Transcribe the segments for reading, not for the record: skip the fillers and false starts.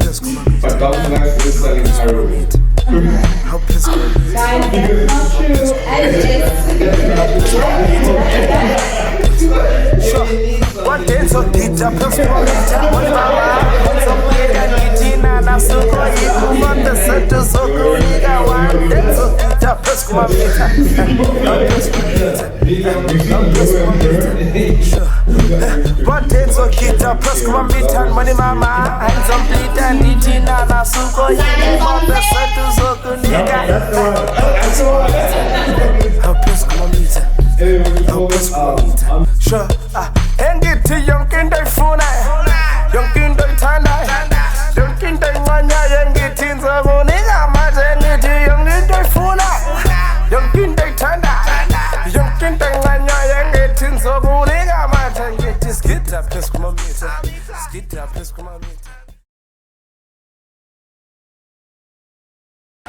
But Dr. Lux is selling heroin. Guys, that's not true.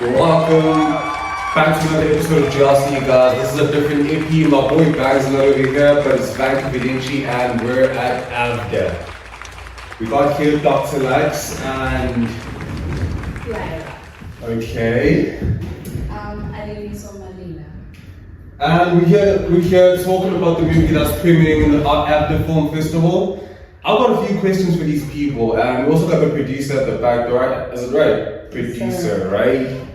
Welcome back to another episode of GLC, guys. This is a different EP. My boy Bag's not over here, but it's Van Confidential, and we're at Avda. We got here Dr. Lux and Lyra. Okay. Aliliso Malila. And we're here talking about the movie that's premiering in the Avda Film Festival. I've got a few questions for these people, and we also got the producer at the back, right? Is it right? Producer, right?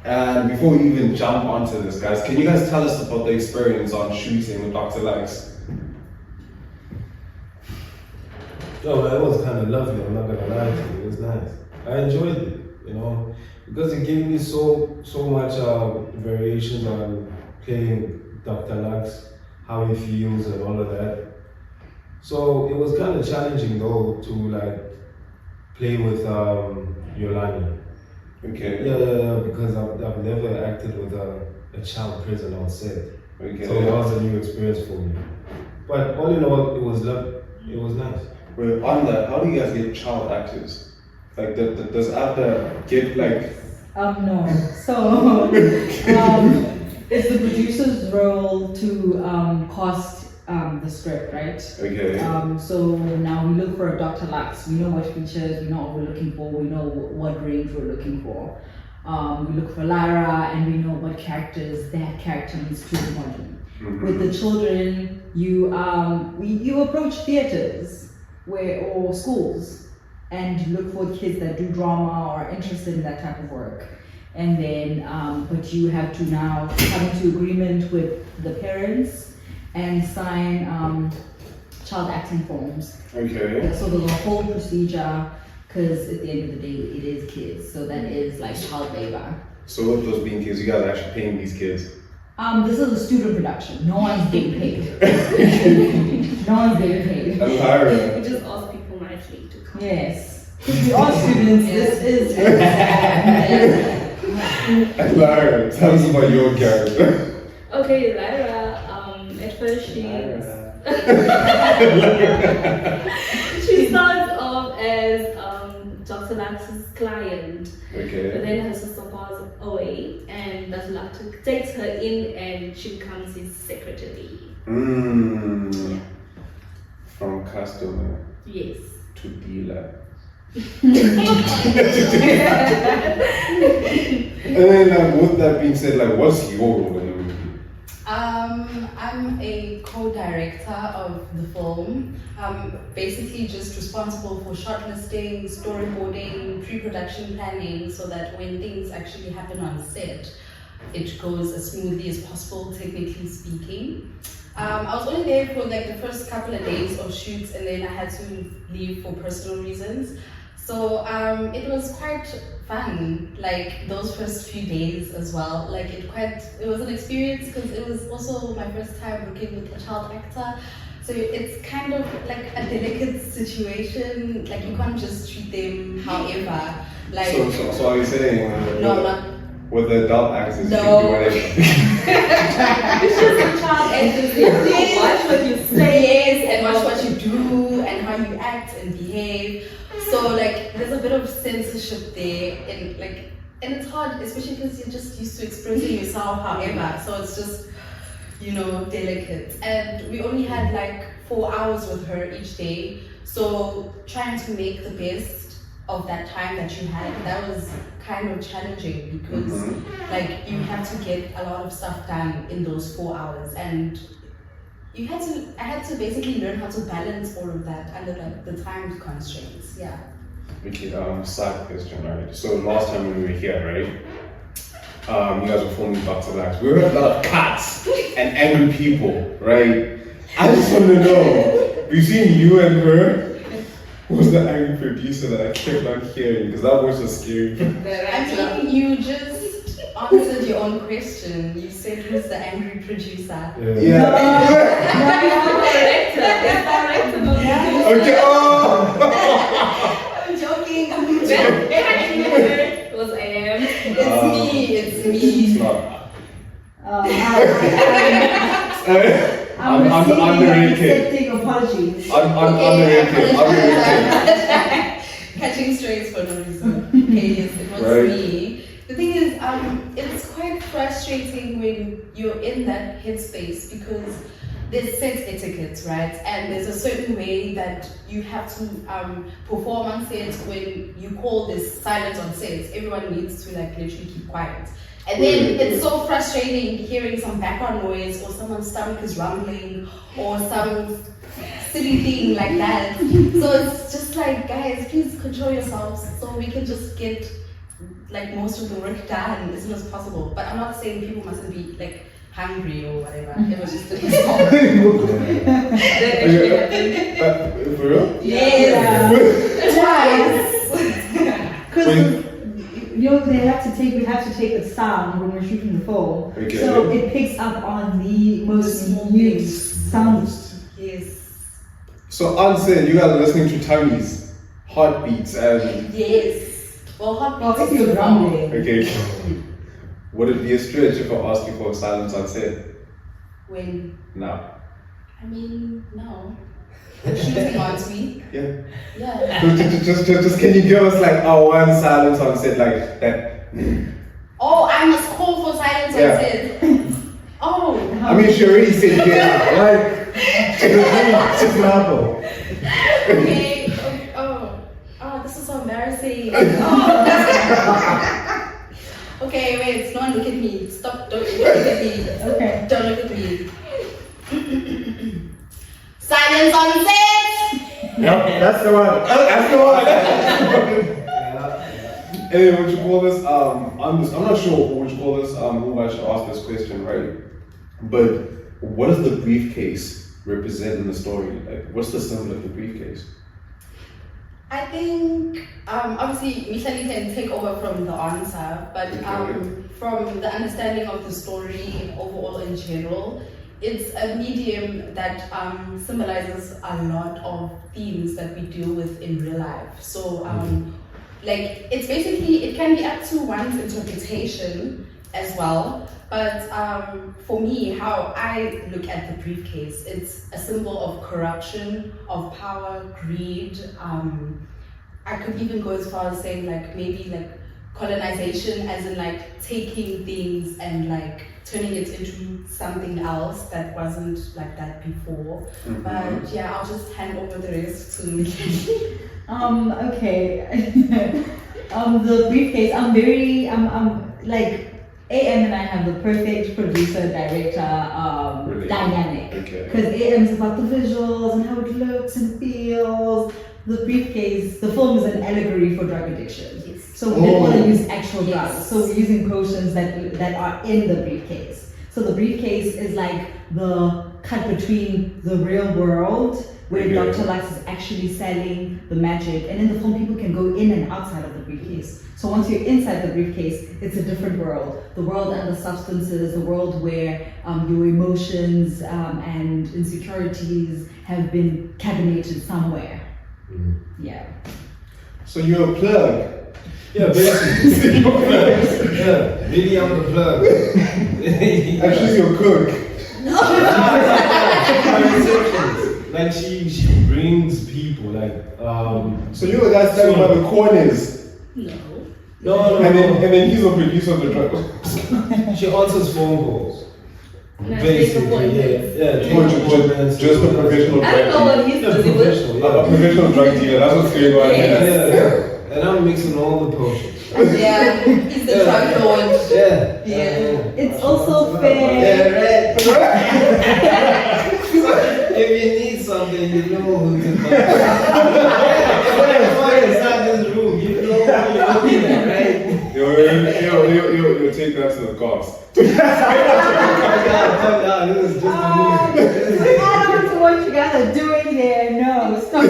And before we even jump onto this, guys, can you guys tell us about the experience on shooting with Dr. Lux? Oh, it was kind of lovely, I'm not gonna lie to you, it was nice. I enjoyed it, you know, because it gave me so much variations on playing Dr. Lux, how he feels and all of that. So it was kind of challenging though to like play with Yolani. Okay. Yeah, because I've never acted with a child present on set. Okay. So that was a new experience for me. But all in all, it was nice. Well, on that, how do you guys get child actors? Like, does Avda get like? No. So, it's the producer's role to cast the script, right? Okay. So now we look for a Dr. Lux. We know what features, we know what we're looking for, we know what range we're looking for. We look for Lyra, and we know what characters that character needs to embody. Mm-hmm. With the children, you approach theaters or schools and look for kids that do drama or are interested in that type of work. And then, but you have to now come into agreement with the parents and sign child acting forms. Okay. So there's a whole procedure, because at the end of the day, it is kids. So that is like child labor. So with those being kids, you guys are actually paying these kids? This is a student production. No one's getting paid. No one's getting paid. And Lyra. We just ask people nicely to come. Yes. Because we are students, this is And Lyra, tell us about your character. Okay, Lyra, at first she starts off as Dr. Lux's client. Okay. But then her sister passes away, and Dr. Lux takes her in, and she becomes his secretary. Yeah. From customer Yes. to dealer. And then with that being said, like, what's your role in the movie? I'm a co-director of the film. I'm basically just responsible for shortlisting, storyboarding, pre-production planning, so that when things actually happen on set, it goes as smoothly as possible, technically speaking. I was only there for like the first couple of days of shoots, and then I had to leave for personal reasons. So it was quite fun, like those first few days as well. Like it was an experience, because it was also my first time working with a child actor. So it's kind of like a delicate situation. Like you can't just treat them however. Like So are you saying no, I'm not. with the adult actors No. you can do whatever? It's just a child actor. Watch what you say, yes, and watch what you do, and how you act and behave. So like there's a bit of censorship there, and it's hard, especially because you're just used to expressing yourself however. So it's just, delicate. And we only had like 4 hours with her each day, so trying to make the best of that time that you had, that was kind of challenging because like you had to get a lot of stuff done in those 4 hours, and I had to basically learn how to balance all of that under like the time constraints. Yeah. Okay, side question, right? So last time when we were here, right? You guys were filming Dr. Lux. We heard a lot of cuts and angry people, right? I just want to know, between you and her, who was the angry producer that I kept on hearing? Because that voice was scary. I mean, you just answered your own question. You said who's the angry producer. Yeah. Okay. Oh. I'm joking. Was I am. It's me. It's not. I'm underrated. accepting apologies. Underrated. Catching strays for no reason. Okay, yes, it was me. The thing is, it's quite frustrating when you're in that headspace because there's set etiquette, right? And there's a certain way that you have to perform on set. When you call this silence on set, everyone needs to like literally keep quiet. And then it's so frustrating hearing some background noise or someone's stomach is rumbling or some silly thing like that. So it's just like, guys, please control yourselves so we can just get like most of the work done as soon as possible. But I'm not saying people mustn't be like hungry or whatever. It was just a result. For real? Yes. Because we have to take the sound when we're shooting the film. Okay. So it picks up on the most minute sounds. Yes. So answer, you guys are listening to tummies, heartbeats, and Yes. Well, Oh, if you're grumbling. okay. Would it be a stretch if I asked you for silence on set? When? No. I mean, no. Shooting on me. Yeah. Yeah. Just can you give us like one silence on set like that? Oh, I must call for silence Yeah. on set. Oh. I mean, she already said yeah. Like, just level. Okay. Oh, this is so embarrassing. Okay, wait, no one look at me. Stop, don't look at me. Okay. Don't look at me. Silence on set! Yep, that's the one. That's the one. Hey, what you call this? I'm not sure what you call this. Who I should ask this question, right? But what does the briefcase represent in the story? Like, what's the symbol of the briefcase? I think obviously Mihlali can take over from the answer, but from the understanding of the story overall in general, it's a medium that symbolizes a lot of themes that we deal with in real life. So like it's basically, it can be up to one's interpretation as well. But for me, how I look at the briefcase, it's a symbol of corruption, of power, greed. I could even go as far as saying like maybe like colonization, as in like taking things and like turning it into something else that wasn't like that before. But yeah, I'll just hand over the rest to Mihlali. Okay. The briefcase, I'm like, AM and I have the perfect producer-director dynamic. Okay. Because AM is about the visuals and how it looks and feels. The briefcase, the film is an allegory for drug addiction. Yes. So we didn't want to use actual Yes. drugs. So we're using potions that are in the briefcase. So the briefcase is like the cut between the real world, where Okay. Dr. Lux is actually selling the magic, and in the film people can go in and outside of the briefcase. So once you're inside the briefcase, it's a different world. The world and the substances, the world where your emotions and insecurities have been cabinated somewhere. Yeah. So you're a plug. Yeah, basically. Yeah, really I'm the plug. Actually, you're a cook. Like she brings people like So you're the guy standing by the corners. No. And then he's the producer of the drug. she answers phone calls. And I take appointments. Just a professional I don't know drug what he's dealer. busy with. dealer. A professional drug dealer. That's what's going on here. Yeah. And I'm mixing all the potions. Yeah, he's the drug lord. Yeah. It's also fair. Yeah, right. If you need something, you know who to buy. That's why it's not this room. You know who you're looking at, right? Yo, take that to the cops. Calm down. This is just a movie. I don't know what you guys are doing there. No, stop.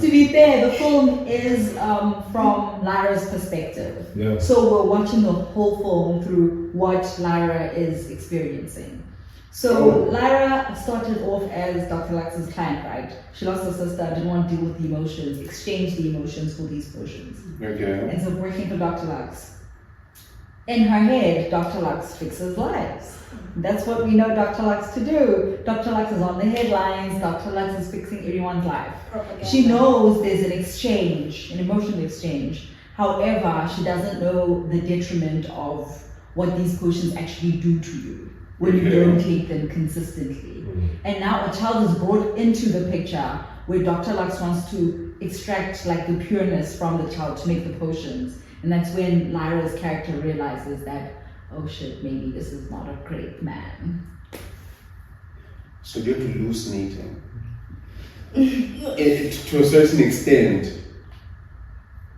To be fair, the film is from Lyra's perspective. Yeah. So we're watching the whole film through what Lyra is experiencing. So Lyra started off as Dr. Lux's client, right? She lost her sister, didn't want to deal with the emotions, exchange the emotions for these potions. Okay. Ends up working for Dr. Lux. In her head, Dr. Lux fixes lives. That's what we know Dr. Lux to do. Dr. Lux is on the headlines. Dr. Lux is fixing everyone's life. Propaganda. She knows there's an exchange, an emotional exchange. However, she doesn't know the detriment of what these potions actually do to you when you don't take them consistently. And now a child is brought into the picture where Dr. Lux wants to extract like the pureness from the child to make the potions. And that's when Lyra's character realizes that, oh shit, maybe this is not a great man. So you're hallucinating. To a certain extent.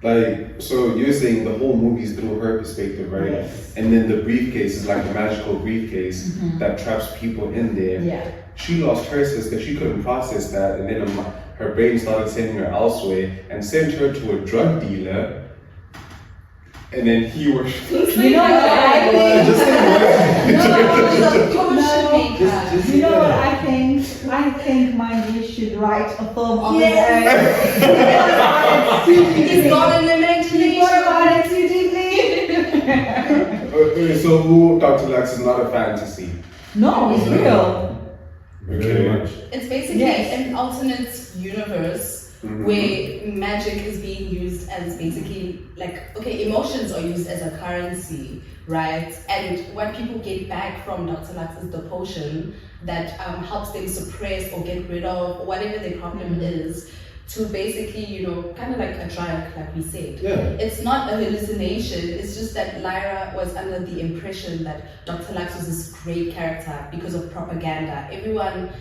Like, so you're saying the whole movie is through her perspective, right? Yes. And then the briefcase is like a magical briefcase that traps people in there. Yeah. She lost her sister, she couldn't process that, and then her brain started sending her elsewhere and sent her to a drug dealer. And then he was. You know what I think? You know what I think? I think Mikey should write a film on his own. He's got an imagination. What about it too deeply? So Dr. Lux is not a fantasy. No, it's real. Very much. It's basically an alternate universe where magic is being used as basically like, okay, emotions are used as a currency, right? And what people get back from Dr. Lux is the potion that helps them suppress or get rid of whatever their problem is, to basically, you know, kind of like a drug, like we said. Yeah. It's not a hallucination, it's just that Lyra was under the impression that Dr. Lux was this great character because of propaganda. Everyone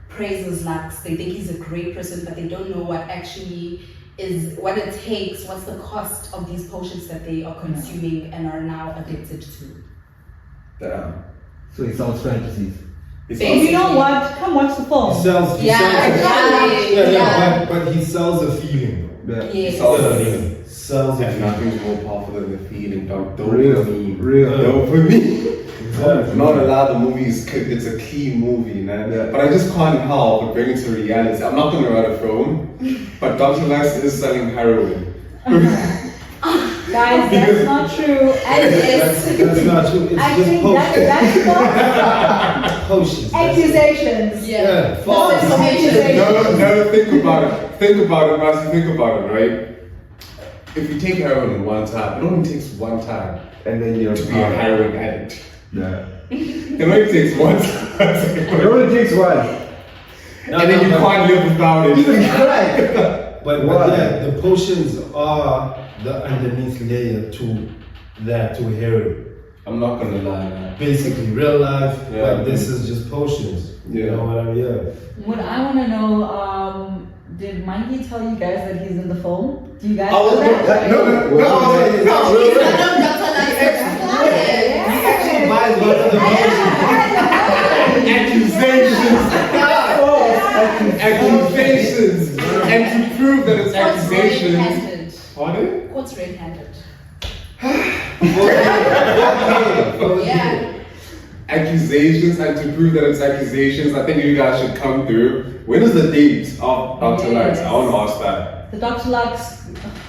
praises Lux, they think he's a great person, but they don't know what actually is, what it takes, what's the cost of these potions that they are consuming and are now addicted to. Damn. So it sounds fantasies. It's If you don't watch, come watch the film. He sells, but he sells a feeling. Yeah. Yes. Sells a And feeling. nothing's more powerful than the feeling. Real. Dopamine. Exactly. Not allowed, the movie is, it's a clean movie, man. Yeah. But I just can't help but bring it to reality. I'm not gonna write a film, but Dr. Lux is selling heroin. Guys, that's not true. That's not true. It's I just think potions. that's false Potions. accusations. Yeah. False False. accusations. No, think about it. Think about it, Marcy, think about it, right? If you take heroin one time, it only takes one time And then you're to be a heroin addict. Yeah. It only takes one time. It only takes one. And then you can't live without it. But yeah, the potions are the underneath layer to that, to heroin. I'm not gonna lie, man. Basically, real life, Yeah. but this is just potions. You Yeah. know what I mean? Yeah. What I want to know, did Mikey tell you guys that he's in the film? Do you guys Oh, know that? no. Actually, buys one of the Accusations! And to prove that it's accusations. Red-handed. Pardon? Court's red-handed. potions. Yeah. Accusations, and to prove that it's accusations, I think you guys should come through. When is the date of Dr. Lux? I want to ask that. The Dr. Lux,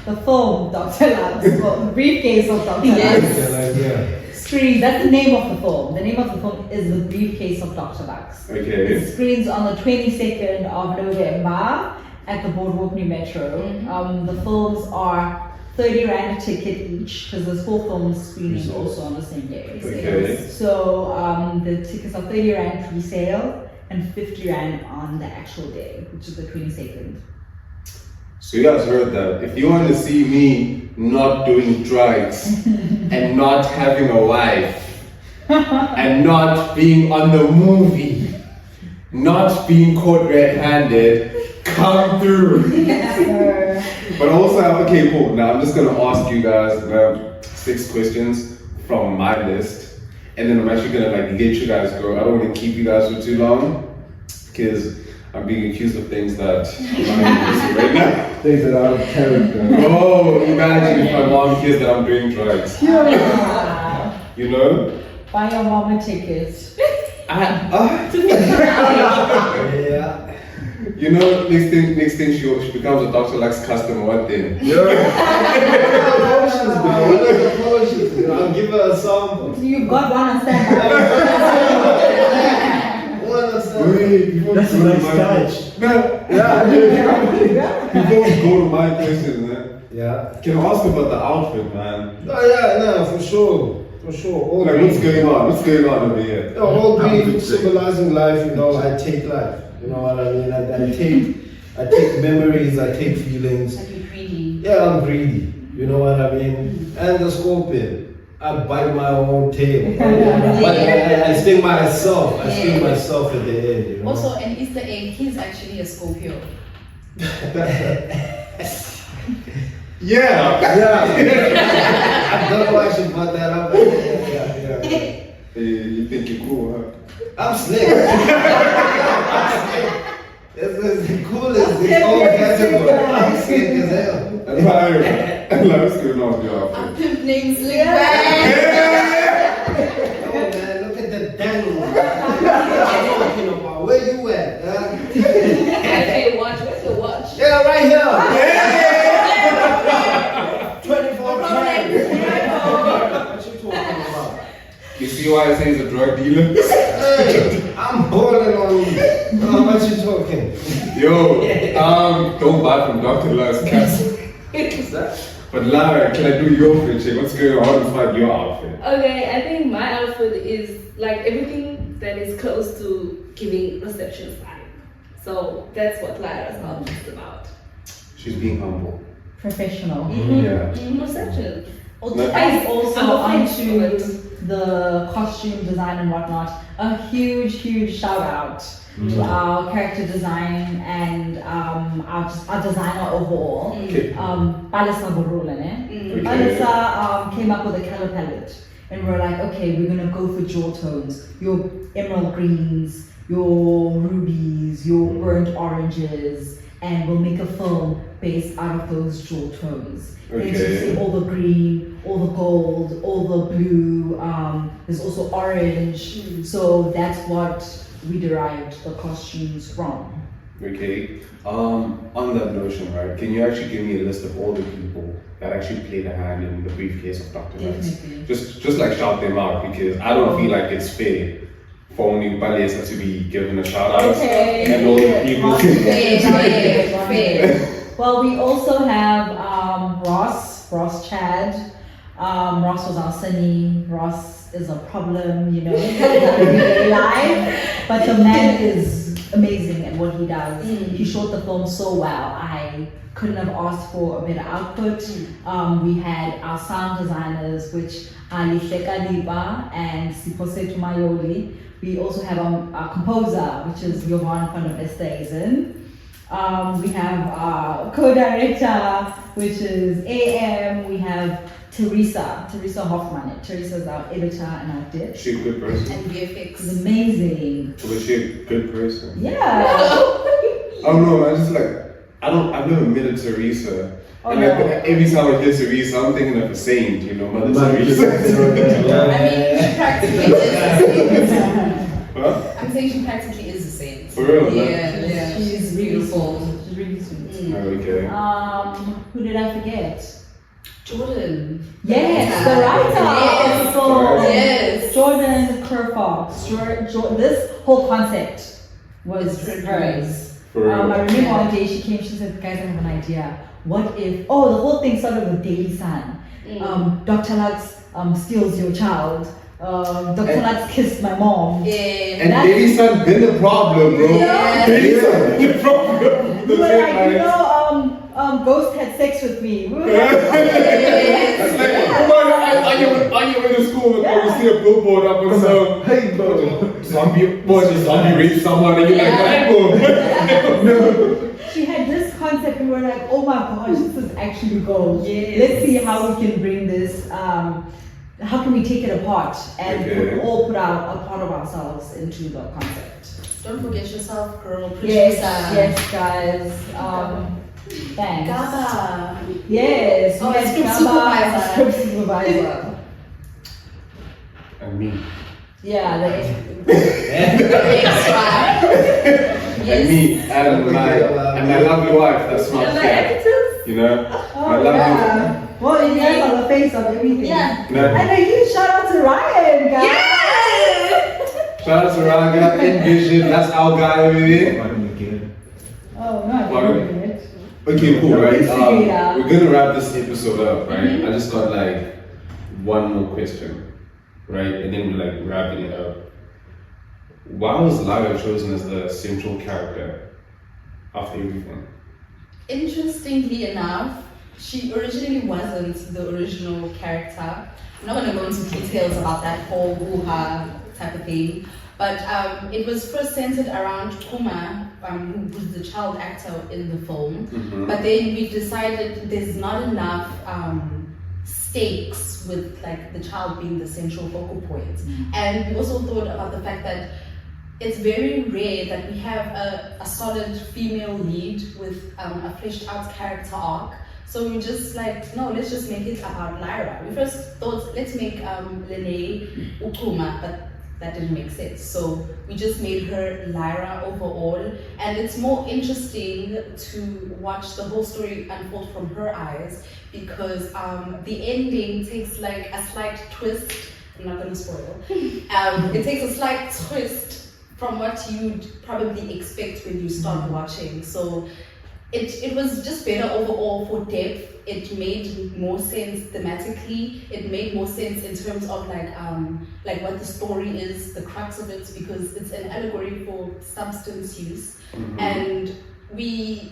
the film Dr. Lux, well, the briefcase of Dr. Yes. Lux. Yeah. Screens, that's the name of the film. The name of the film is The Briefcase of Dr. Lux. Okay. It screens on the 22nd of November at the Boardwalk New Metro. The films are 30 Rand a ticket each, because there's 4 films screening also on the same day. Okay. So the tickets are 30 Rand pre-sale and 50 Rand on the actual day, which is the 22nd. So you guys heard that. If you want to see me not doing drugs and not having a wife and not being on the movie, not being caught red-handed, come through. But also, okay, cool. Now I'm just gonna ask you guys 6 questions from my list, and then I'm actually gonna like let you guys go. I don't want to keep you guys for too long because I'm being accused of things that I'm not able to say right now. Things that are out of character. Oh, imagine if my mom hears that I'm doing drugs. Yeah. You know? Buy your mom a ticket. Yeah. You know, next thing she becomes a Dr Lux customer. What then? Potions, man. What are the potions? You know, I'll give her a sample. You've got one on standby. One on sample. That's a nice touch. No, Yeah. before we go to my questions, man, Yeah. can I ask about the outfit, man? Oh yeah, no, for sure. For sure. All Like, what's going on? What's going on over here? No, all green symbolizing life, you know, I take life. You know what I mean? I take memories, I take feelings. Like you're greedy. Yeah, I'm greedy. You know what I mean? And the scorpion. I bite my own tail. I sting myself. I sting myself at the end. You know? Also, an Easter egg, he's actually a Scorpio. Yeah. I don't know why I should put that up. Yeah. Hey, you think you're cool, huh? I'm slick. It's the coolest. It's all category. I'm slick as hell. And Lyra, what's going on with your Our outfit? pimp named Slick Oh man, look at the dangle. What are you talking about? Where you at? Huh? Hey, watch. Where's your watch? Yeah, right here. 24 carats. What you talking about? You see why I say he's a drug dealer? Hey, I'm balling on you. What you talking? Yo, don't buy from Dr. Lux, cats. But Lyra, can I do your fit check? What's going on inside your outfit? Okay, I think my outfit is like everything that is close to giving reception vibe. So that's what Lyra's outfit is about. She's being humble. Professional. Yeah. Reception. And also I'm a onto friend. the costume design and whatnot. A huge shout out to our character design and our designer overall. Okay. Balisa Borulane. Okay. Balisa came up with a color palette. And we're like, okay, we're gonna go for jewel tones. Your emerald greens, your rubies, your burnt oranges, and we'll make a film based out of those jewel tones. And you Okay. see all the green, all the gold, all the blue, there's also orange. So that's what we derived the costumes from. Okay. On that notion, right? Can you actually give me a list of all the people that actually played a hand in the briefcase of Dr. Lux? Definitely. Just like shout them out because I don't feel like it's fair for only Balesa to be given a shout out and all the people. Well, we also have Ross Chad. Ross was our Sunny. Ross is a problem, you know, in everyday life. But the man is amazing at what he does. He shot the film so well. I couldn't have asked for a better output. We had our sound designers, which are Liba and Siposetu Mayoli. We also have our composer, which is Johan van der Vesthuizen. We have our co-director, which is AM. We have Teresa Hoffman. Teresa is our editor and our ditch. Is she a good person? And She's VFX. amazing. Was she a good person? Yeah. I don't know, man. Just like I've never met a Teresa. Oh, And no. every time I hear Teresa, I'm thinking of a saint, you know, Mother Mother Teresa. I mean, she practically is a saint. Huh? I'm saying she practically is a saint. For real, man? Yeah. She's really beautiful. sweet. She's really sweet. Okay. Who did I forget? Jordan. Yes, the writer. Yes. So, Yes. Jordan Kerfox. This whole concept was hers. For real. I remember one day she came, she said, guys, I have an idea. What if, the whole thing started with Daily Sun. Dr. Lux steals your child. Dr. Lux kissed my mom. Yeah. And Daily Sun been the problem, bro. Yeah. Daily Sun been the problem. We were like, Ghost had sex with me. We were like, That's like, are you in the school and you see a billboard up and so, Hey, bro. zombie rape someone and you're like, hey, bro. she had this concept and we were like, oh my gosh, this is actually gold. Yes. Let's see how we can bring this, how can we take it apart and all put out a part of ourselves into the concept. Don't forget yourself, girl. Producer. Yes, guys. Thanks. Gaba. Yes. Oh, yes, script Gaba, supervisor. script supervisor. And me. Yeah, the Extra. And me, and my lovely wife, that's my Like cat. actors? You know? My Oh, lovely yeah. Well, you guys are the face of everything. Yeah. No. And a huge shout out to Ryan, guys. Shout out to Raga, Envision, that's our guy over there. Oh, no, I Pardon? didn't hear it. Okay, cool, right? Yeah. We're gonna wrap this episode up, right? I just got like one more question, right? And then we're like wrapping it up. Why was Lyra chosen as the central character of everything? Interestingly enough, she originally wasn't the original character. I'm not going to go into details about that whole hoo-ha type of thing, but it was first centered around Kuma, who was the child actor in the film. But then we decided there's not enough stakes with like the child being the central focal point. And we also thought about the fact that it's very rare that we have a solid female lead with a fleshed out character arc. So we just like, no, let's just make it about Lyra. We first thought, let's make Lenay Ukuma, but that didn't make sense. So we just made her Lyra overall. And it's more interesting to watch the whole story unfold from her eyes because the ending takes like a slight twist. I'm not gonna spoil. It takes a slight twist from what you'd probably expect when you start watching. So it was just better overall for depth. It made more sense thematically. It made more sense in terms of like what the story is, the crux of it, because it's an allegory for substance use. And I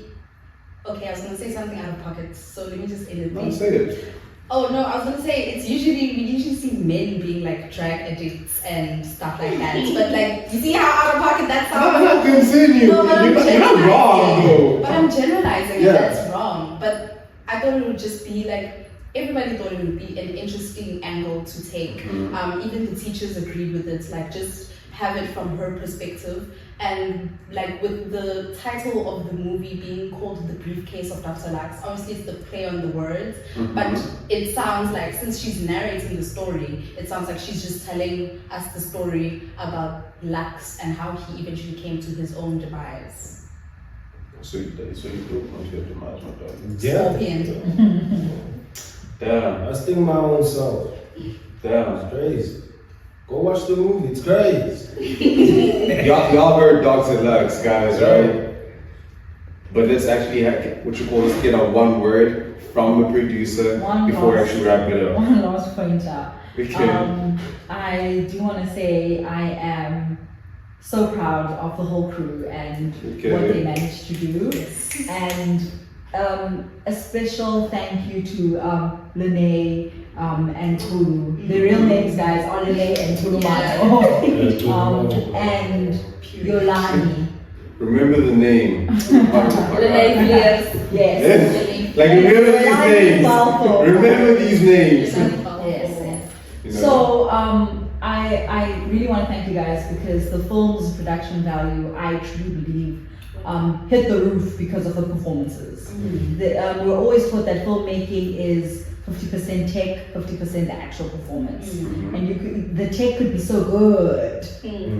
was gonna say something out of pocket, so let me just end it. No, say it. Oh no, I was gonna say we usually see men being like drag addicts and stuff like that. But like, you see how out of pocket that sounds? No, continue. No, but I'm You're not wrong, though. But I'm generalizing, Yeah. and that's wrong. But I thought it would just be like, everybody thought it would be an interesting angle to take. Even the teachers agreed with it, like just have it from her perspective. And like with the title of the movie being called The Briefcase of Dr. Lux, obviously it's the play on the words, but it sounds like, since she's narrating the story, it sounds like she's just telling us the story about Lux and how he eventually came to his own demise. So you broke onto your demise, my dog. Yeah. Scorpion. Damn. I was thinking my own self. Damn. It's crazy. Go watch the movie, it's crazy. Y'all heard Dr. Lux, guys, right? But let's actually get a one word from the producer before we actually wrap it up. One last pointer. Okay. I do want to say I am so proud of the whole crew and what they managed to do. And a special thank you to Lenay and Chulu. The real names, guys, are Lenay and Chulumanco. And Yolani. Remember the name. Lenay, yes. Yes. Like remember these names. Lubambo. Remember these names. Yes. You know? So I really want to thank you guys because the film's production value, I truly believe, hit the roof because of the performances. We're always taught that filmmaking is 50% tech, 50% the actual performance. And the tech could be so good.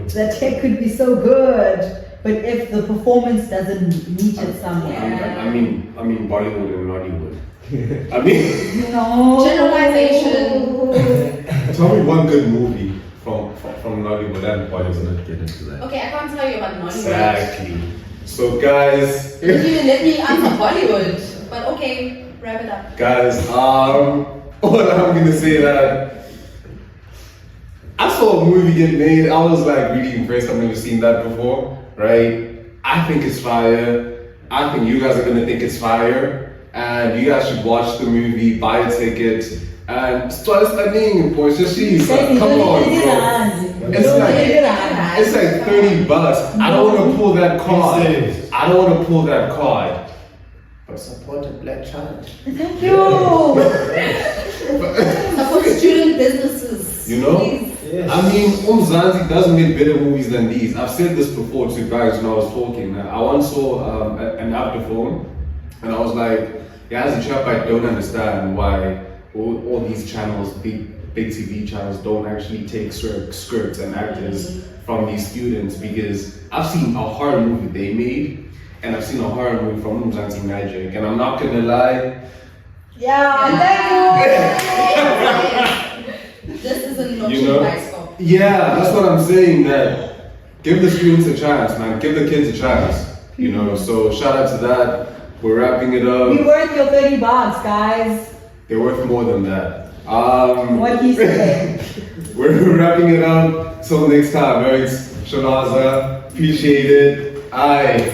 The tech could be so good. But if the performance doesn't meet it somewhere. I mean Bollywood and Nollywood. I mean No. Generalization. tell me one good movie from Nollywood and Bollywood. Get into that. Okay, I can't tell you about Nollywood. Exactly. So guys, Let me answer Bollywood. But okay, wrap it up. guys, all I'm gonna say that I saw a movie get made. I was like really impressed. I've never seen that before, right? I think it's fire. I think you guys are gonna think it's fire. and you guys should watch the movie, buy a ticket, and start studying, boys. Just come on, bro. It's like $30. I don't want to pull that card. But support a black child. Thank you. Support student businesses. You know? Please. Yes. I mean, Zanzi doesn't make better movies than these. I've said this before to guys when I was talking. I once saw an after film, and I was like, yeah, as a chap, I don't understand why all these channels, big TV channels, don't actually take scripts and actors from these students, because I've seen a horror movie they made, and I've seen a horror movie from Zanzi Magic, and I'm not gonna lie. This is an option You know? bicycle. Yeah, that's what I'm saying, that give the students a chance, man. Give the kids a chance. You know, so shout out to that. We're wrapping it up. We worth your $30, guys. They're worth more than that. What he said. We're wrapping it up. Till next time, right? Shalaza. Appreciate it. Aye.